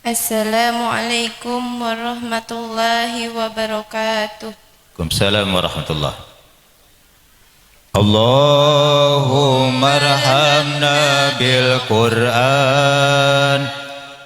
Assalamualaikum warahmatullahi wabarakatuh. Waalaikumsalam warahmatullah. Allahumma arhamna bil Qur'an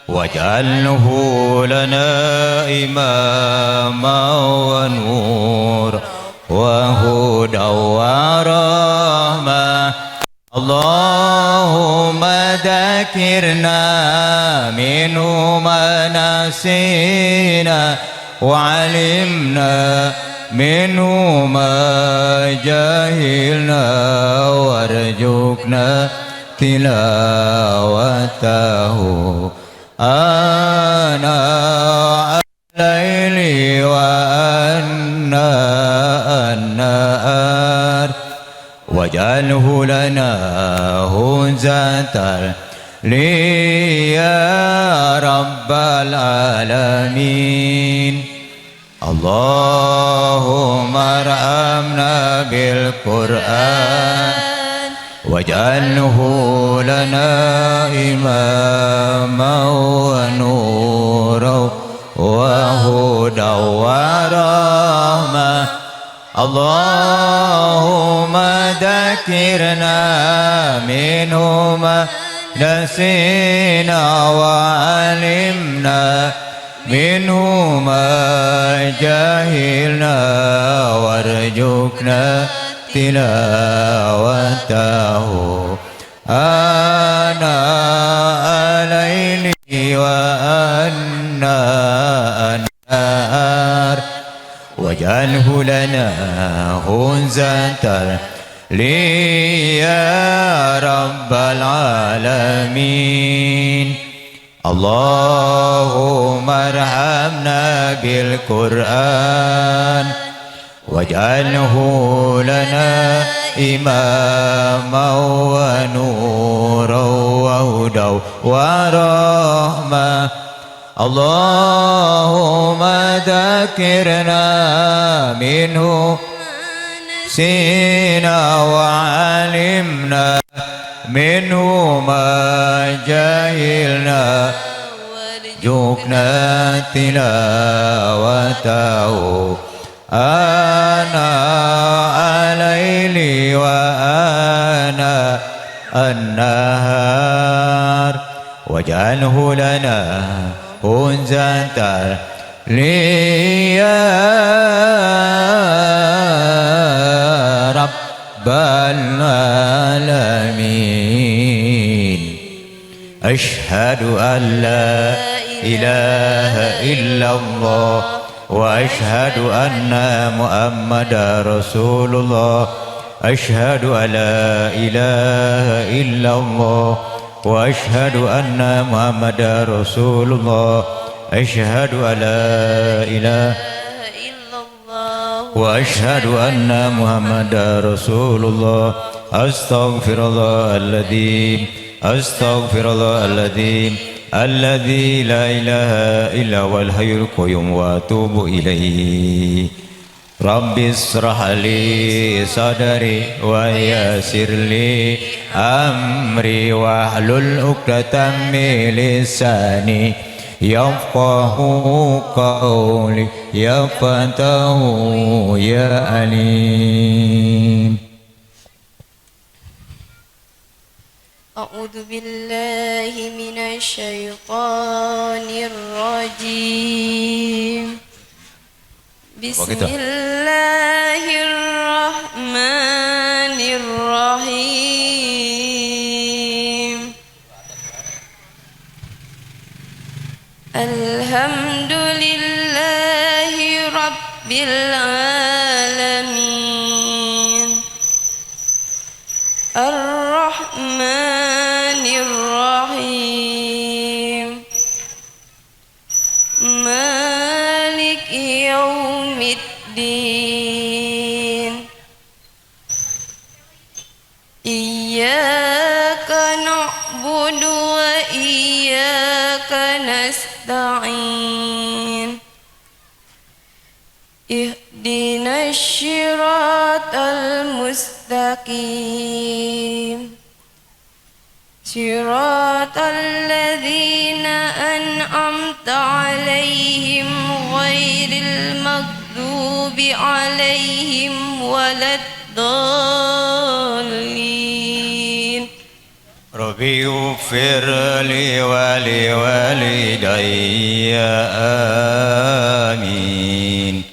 waj'alhu lana imama wa nur wa huda wa rahmah. Allahumma dzakirna minhu ma nasina wa 'alimna minhu ma jahilna warzuqna tilawatahu ana al-laili wa anna an-nahar waj'alhu lana hujjatan li ya rabbal alamin. Allahumma arhamna bil Qur'an waj'alhu lana imaman wa nuran wa hudan wa rahmah. Allahumma dzakirna minhu ma nasina wa 'alimna minhu ma jahilna warzuqna tilawatahu ana al-laili wa anna an-nahar waj'alhu lana hunzatan li ya rabbal alamin. Allahumma arhamna bil Qur'an waj'alhu lana imaman wa nuran wa hudan wa rahmah. Allahumma dzakirna minhu sina wa 'alimna minhu ma jahilna warzuqna tilawatahu ana al-laili wa ana an-nahar waj'alhu lana hunzatan li ya rabbal alamin. Ashhadu an la ilaha illallah wa ashhadu anna muhammadar rasulullah. Ashhadu an la ilaha illallah wa ashhadu anna muhammadar rasulullah. Ashhadu an la ilaha illallah wa ashhadu anna muhammadar rasulullah. Astaghfirullahaladzim, astaghfirullahaladzim alladzi la ilaha illa huwal hayyul qayyum wa atubu ilaihi. Rabbi israh li sadri wa yassir li amri wahlul 'uqdatam min lisani yafqahu qawli ya fatahu ya alim. A'udzu billahi minasy syaithanir rajim. Bismillahirrahmanirrahim. Alhamdulillahi rabbil alamin. Ar-Rahmanir Rahim. Malik yaumiddin. Iyyaka na'budu wa iyyaka nasta'in. Ihdinas siratal mustaqim. Siratal ladzina أنعمت عليهم غير المغضوب عليهم ولا الضالين. ربي اغفر لي ولوالدي آمين.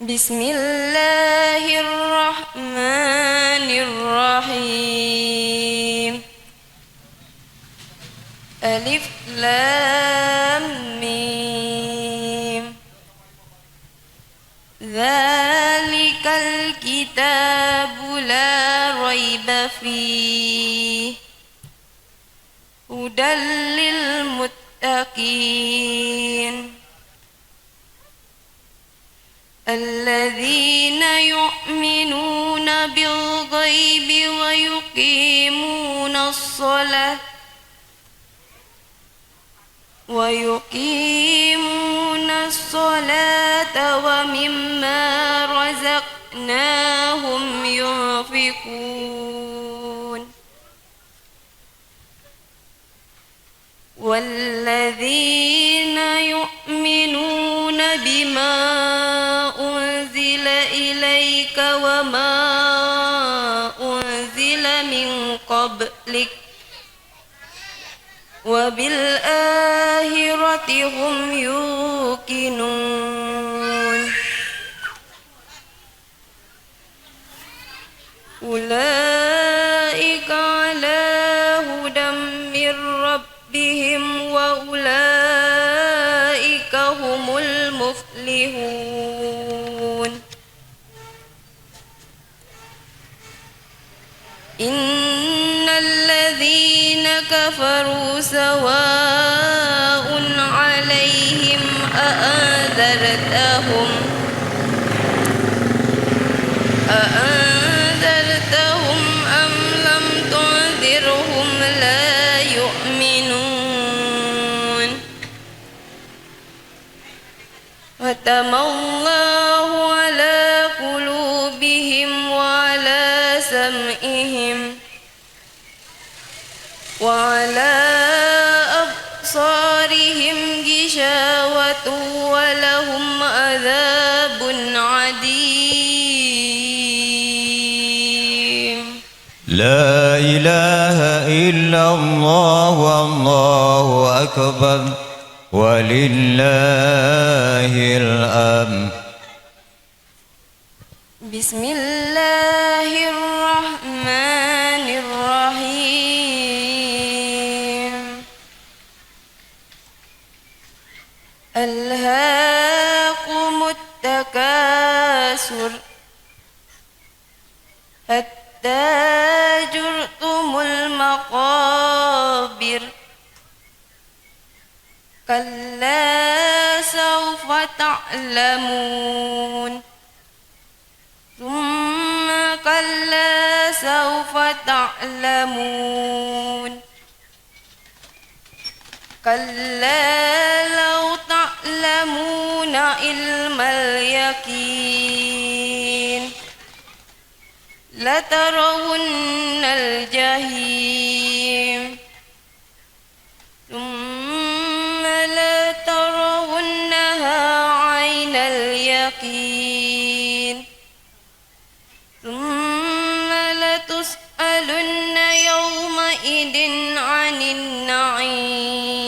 بسم الله الرحمن الرحيم. ألف لام ميم. ذلك الكتاب لا ريب فيه هدى للمتقين الذين يؤمنون بالغيب ويقيمون الصلاة ومما رزقناهم ينفقون والذين يؤمنون بما أنزل إليك وما أنزل من قبلك وبالآخرة هم يوقنون أولئك على هدى من ربهم وأولئك هم المفلحون. إن الذين كفروا سواء عليهم أأنذرتهم أم لم تنذرهم لا يؤمنون. ختم الله على قلوبهم وعلى سمعهم وعلى أبصارهم غشاوة ولهم عذاب عظيم. لا إله إلا الله والله أكبر ولله الأمر. بسم الله الرحمن الرحيم. ألهاكم التكاثر حتى زرتم المقابر كلا سوف تعلمون ثم كلا سوف تعلمون كلا لو تعلمون علم اليقين لترون الجحيم ثم لترونها عين اليقين ثم لتسألن يومئذ عن النعيم.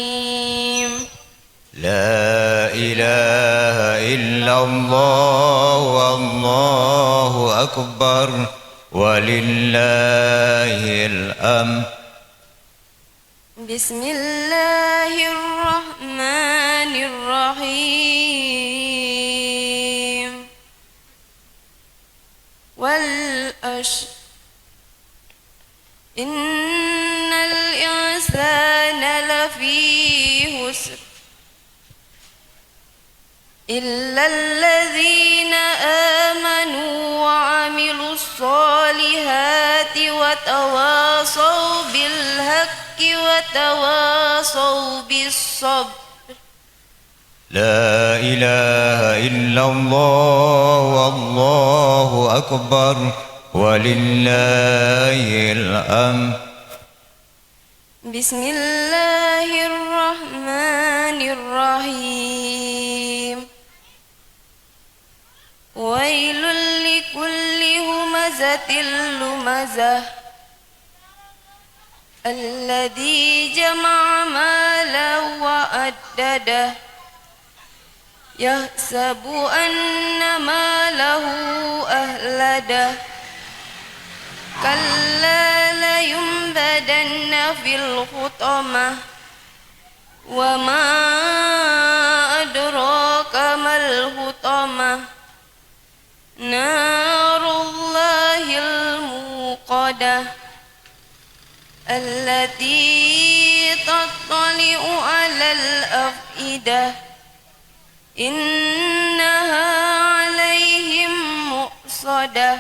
لا إله إلا الله والله أكبر ولله الأمر. بسم الله الرحمن الرحيم. والعصر إن الإنسان لفي خسر إلا الذين آمنوا وعملوا الصالحات وتواصوا بالحق وتواصوا بالصبر. لا إله إلا الله والله أكبر ولله الأمر. بسم الله الرحمن الرحيم ويل لكل همزة لمزة الذي جمع مالا وعدده يحسب أن ماله أخلده كلا لينبذن في الحطمة وما أدراك ما الحطمة نار الله الموقدة التي تطلع على الأفئدة إنها عليهم مؤصدة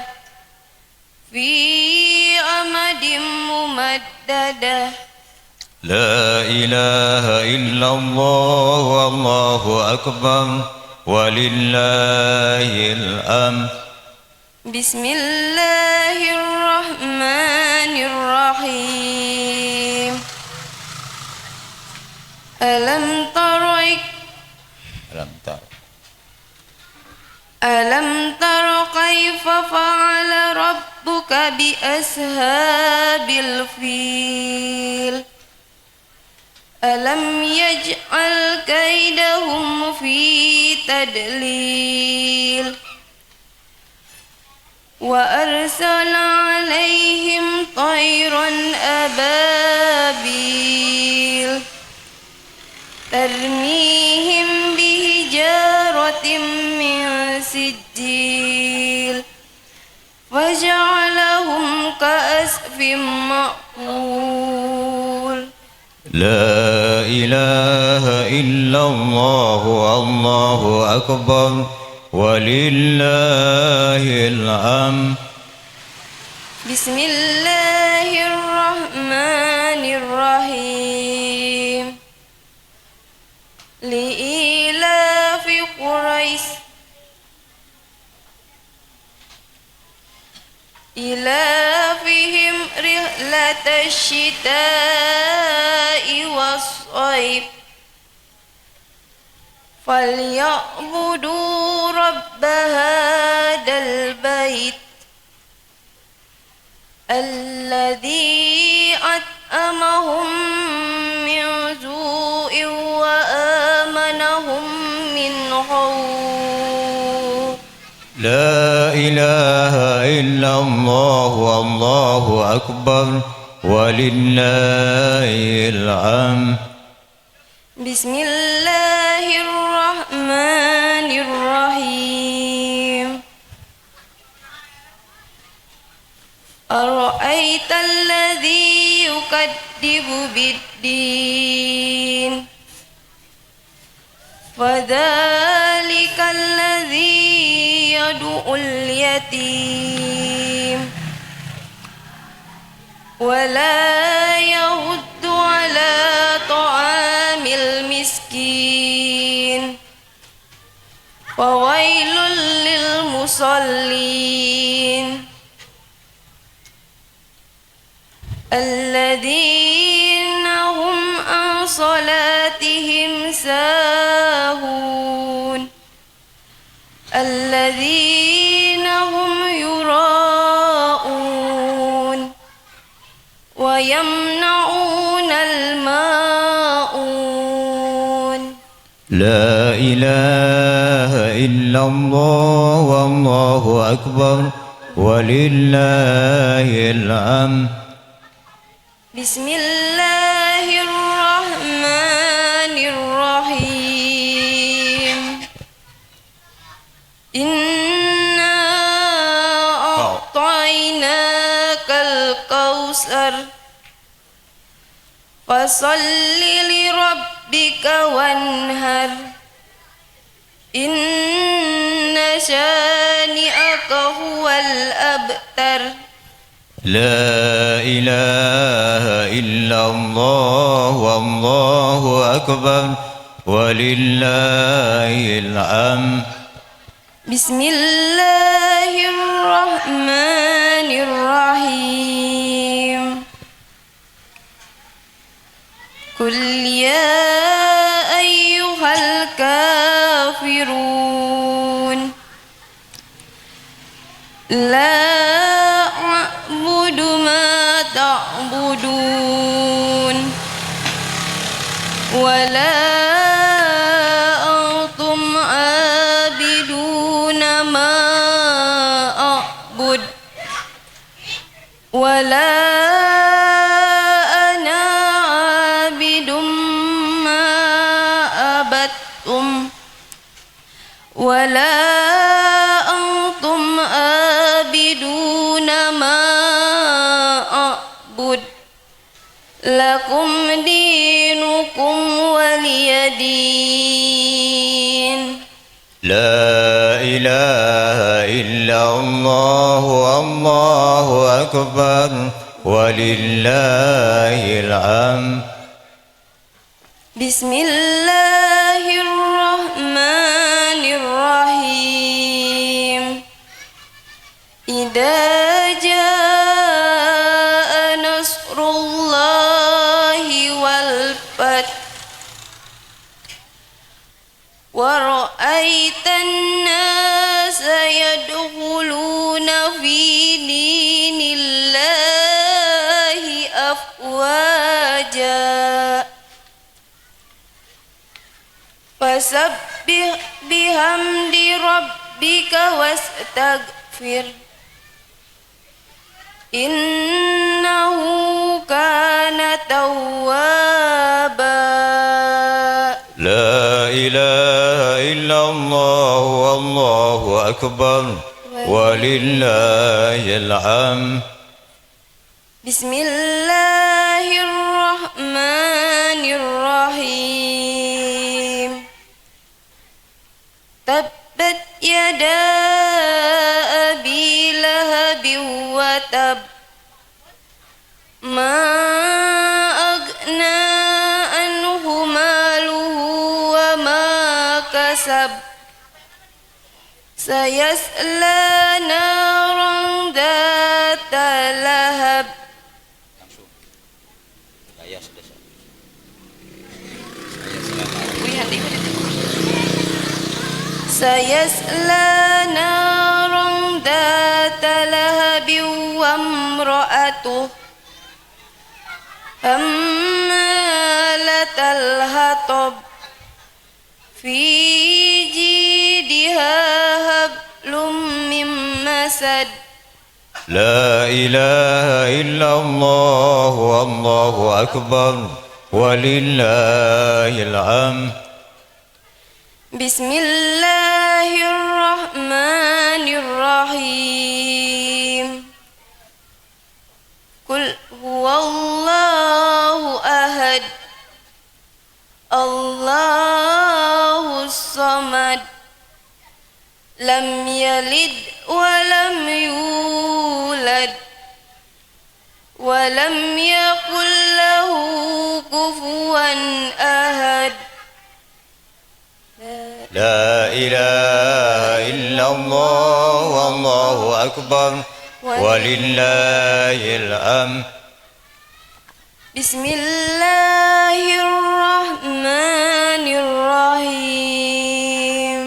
في أمد ممددة لا إله إلا الله والله أكبر ولله الأمر. بسم الله الرحمن الرحيم ألم تر كيف فعل ربك بأصحاب الفيل ألم يجعل كيدهم في تدليل وأرسل عليهم طيرا أبابيل ترميهم بحجارة من سجيل فجعلهم كعصف مأكول. لا إله إلا الله والله أكبر ولله الأمر. بسم الله الرحمن الرحيم لإيلاف قريش إيلافهم رحلة الشتاء والصيف فليعبدوا رب هذا البيت الذي أطعمهم من جوع وآمنهم من خوف. لا إله إلا الله والله أكبر ولله الأمر. بسم الله الرحمن الرحيم أرأيت الذي يكذب بالدين فذلك الذي يدعو اليتيم ولا يهد على طعام المسكين فويل للمصلين الذين هم عن صلاتهم ساهون الذين هم يراءون ويمنعون الماءون. لا إله إلا الله والله أكبر ولله الأمر. بسم الله الرحمن الرحيم إنا أعطيناك الكوثر فصل لربك وانهر إن شانئك هو الأبتر. لا إله إلا الله والله أكبر ولله الأمر. بسم الله الرحمن الرحيم قل يا أيها لا أعبد ما تعبدون ولا أنتم عابدون ما أعبد ولا أنا عابد ما عبدتم ولا أنتم عابدون ما أعبد لكم دينكم ولي دين. لا إله إلا الله والله أكبر ولله الحمد. بسم الله الرحمن الرحيم. إذا جاء نصر الله والفتح ورأيت الناس يدخلون في دين الله أفواجا فسبح بحمد ربك واستغفر إنه كان توابا. لا إله إلا الله والله أكبر ولله الحمد. بسم الله الرحمن الرحيم. تبت يدا أبي لهب وتب ما أغنى عنه ماله وما كسب سيصلى نارا ذات لهب سيصلى نارا ذات لهب وامرأته حمالة الحطب في جيدها حبل من مسد. لا إله إلا الله والله أكبر ولله الحمد. بسم الله الرحمن الرحيم. قل هو الله أحد الله الصمد لم يلد ولم يولد ولم يكن له كفوا أحد. لا إله إلا الله والله أكبر ولله الحمد. بسم الله الرحمن الرحيم.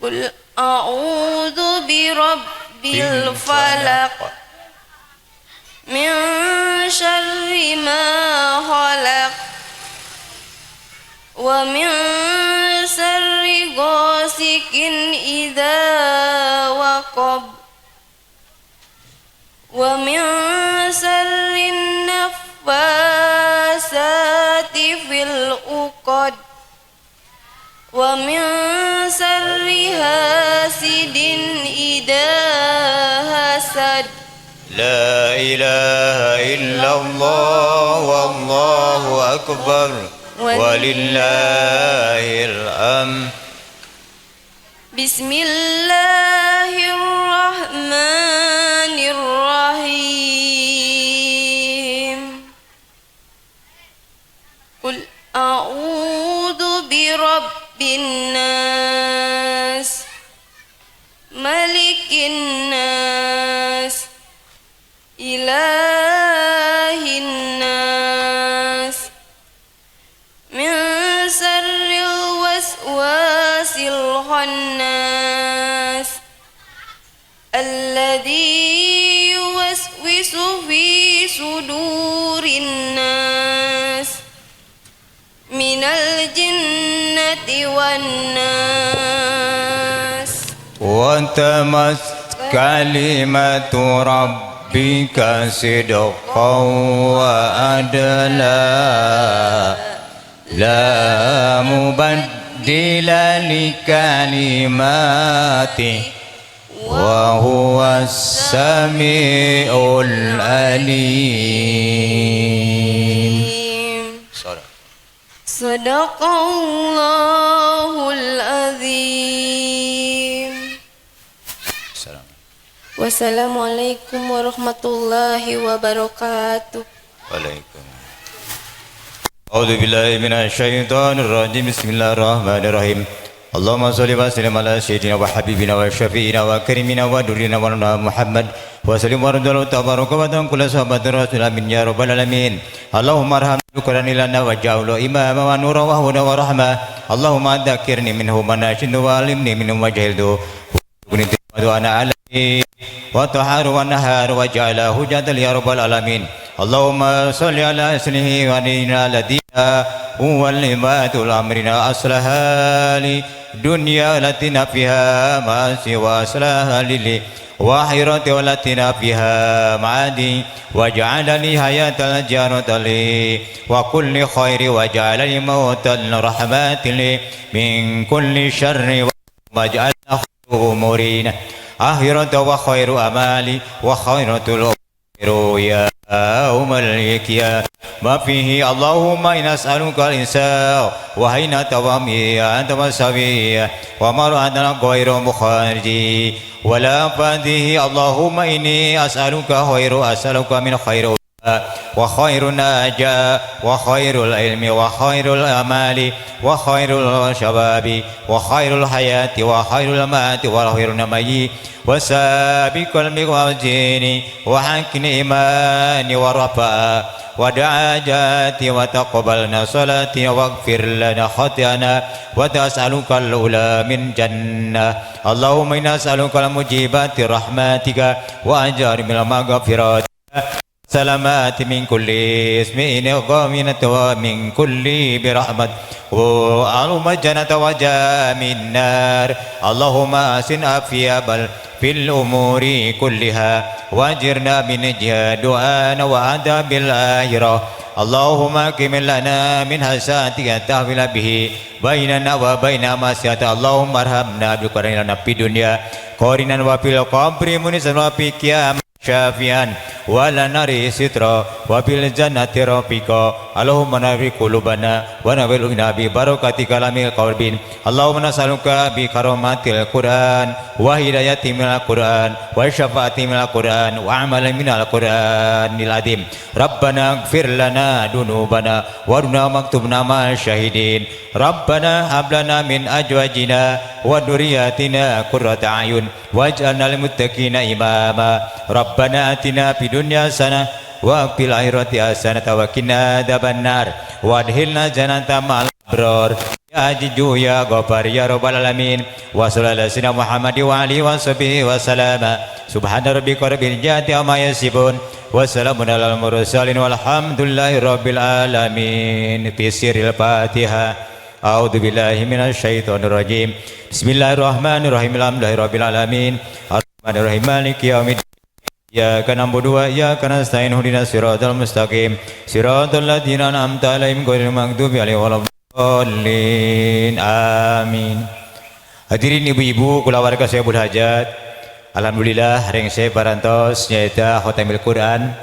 قل أعوذ برب الفلق من شر ما خلق ومن شر غاسق إذا وقب ومن شر النفاثات في العقد ومن شر حاسد إذا حسد. لا إله إلا الله والله أكبر ولله الحمد. بسم الله الرحمن الرحيم. قل أعوذ برب الناس ملك الناس إله الناس من شر الوسواس الخناس الجنة والناس وتمت كلمة ربك صدقا وعدلا لا مبدل لكلماته وهو السميع العليم. صدق الله العظيم. Wassalamualaikum warahmatullahi wabarakatuh. Waalaikumsalam. A'udzu billahi minasyaitonir rajim. Bismillahirrahmanirrahim. Allahumma shalli wa sallim ala sayyidina wa habibina wa syafi'ina wa karimina wa durrina wa Muhammad wa sallim wa radallahu tabaraka wa ta'ala kullu sahabatir rasul amin ya rabbal alamin. Allahumma arham Qur'an lana wa ja'alhu imama wa nuran wa hudan wa rahmah. Allahumma dzakirni minhu ma nashidu wa alimni minhu ma jahiltu wa ana alaihi wa taharu wa nahar wa ja'ala hujatan ya rabbal alamin. Allahumma shalli ala aslihi wa inna ladina huwa limatul amrina aslahali dunya latina fiha ma siwa aslahali wa akhirati latina fiha ma'adi wa ja'alani hayatal janatali wa kulli khairi wa ja'alani mautal rahmatili min kulli syarri wa ja'alna umurina akhirata wa khairu amali wa khairatul ya malik ya ma fihi Allahumma inna as'aluka al-insa wa hina tawami anta masawi wa mar'adana ghairu mukhariji wa la fadihi Allahumma inni as'aluka khairu as'aluka min khairu wa khairun naja wa khairul ilmi wa khairul amali wa khairul shababi wa khairul hayati wa khairul mati wa khairun namayi wasabiqul miwajini wa hakni imani wa rafa wa da'ajati wa taqabbalna salati wa ighfir lana khati'ana wa tas'aluka al-ula min jannah. Allahumma inna nas'aluka al-mujibati rahmatika wa ajari min al-maghfirati salamati min kulli ismin ghaminat wa min kulli birahmat wa aluma jannata wa jamin nar. Allahumma asin afiyabal fil umuri kulliha wajirna min jihadana wa adabil akhirah. Allahumma kimil lana min hasatika tahwila bihi bainana wa baina masyata. Allahumma arhamna bi qarina fi dunya qarinan wa fil qabri munisan wa fi qiyam syafian wa lanari sitra wa bil jannati rafiqa. Allahumma nawwir qulubana wa nawwir bi barakati kalamil qalbin. Allahumma nas'aluka bi karamatil Qur'an wa hidayati minal Qur'an wa syafaati minal Qur'an wa amalan minal Qur'anil azim. Rabbana ighfir lana dunubana warna maktubna ma syahidin. Rabbana hab lana min azwajina wa dhurriyyatina qurrata a'yun waj'alna lil muttaqina imama. Rabbana atina fid dunya hasanah wa fil akhirati hasanah wa qina adzabannar wa adkhilna jannata ma'al abrar. Ya Azizu ya Ghaffar ya rabbal alamin. Wa sallallahu alaihi Muhammad wa alihi wa sahbihi wa salama. Subhana rabbika rabbil izzati amma yasifun wa salamun alal mursalin walhamdulillahi rabbil alamin. Fi sirril Fatihah. A'udzu billahi minasy syaithanir rajim. Bismillahirrahmanirrahim. Alhamdulillahirabbil alamin. Arrahmanir rahim maliki yaumiddin. Iyyaka na'budu wa iyyaka nasta'in. Ihdinas siratal mustaqim. Siratal ladzina an'amta 'alaihim ghairil maghdubi 'alaihim waladdallin. Amin. Hadirin ibu-ibu kula warga saya berhajat. Alhamdulillah ring saya parantos nyaeta khotamil Quran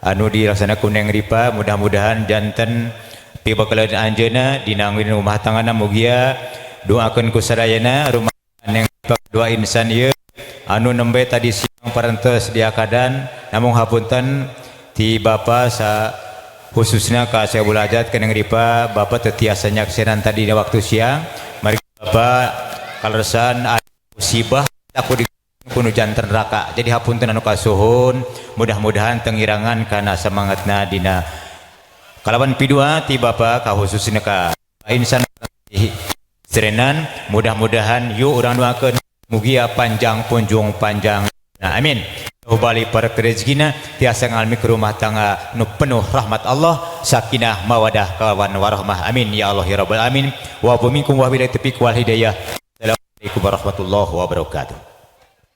anu dilaksanakeun yang ripa. Mudah-mudahan janten pibakaleun anjeunna dina rumah tanggana mugia doakeun ku sadayana rumah yang dua insan ieu anu nembe tadi siang parantos diakadan namung hapunten ti bapa sa khususnya ka saya bulajat keneng ripa bapa teu tiasa nyaksenan tadi di waktu siang. Mari bapa kaleresan musibah aku di kuno janten neraka jadi hapunten anu kasuhun mudah-mudahan tengirangan kana semangatna dina kalawan pidua ti bapa ka khususna ka insan serenan mudah-mudahan yuk urang doakeun mugia panjang punjung panjang. Nah, amin. balik para rezekina tiasa ngalami ke rumah tangga nu penuh rahmat Allah, sakinah mawadah kawan warahmah, amin ya Allah ya rabbal alamin. Wa minkum wa billahi taufiq wal hidayah. Assalamualaikum warahmatullahi wabarakatuh.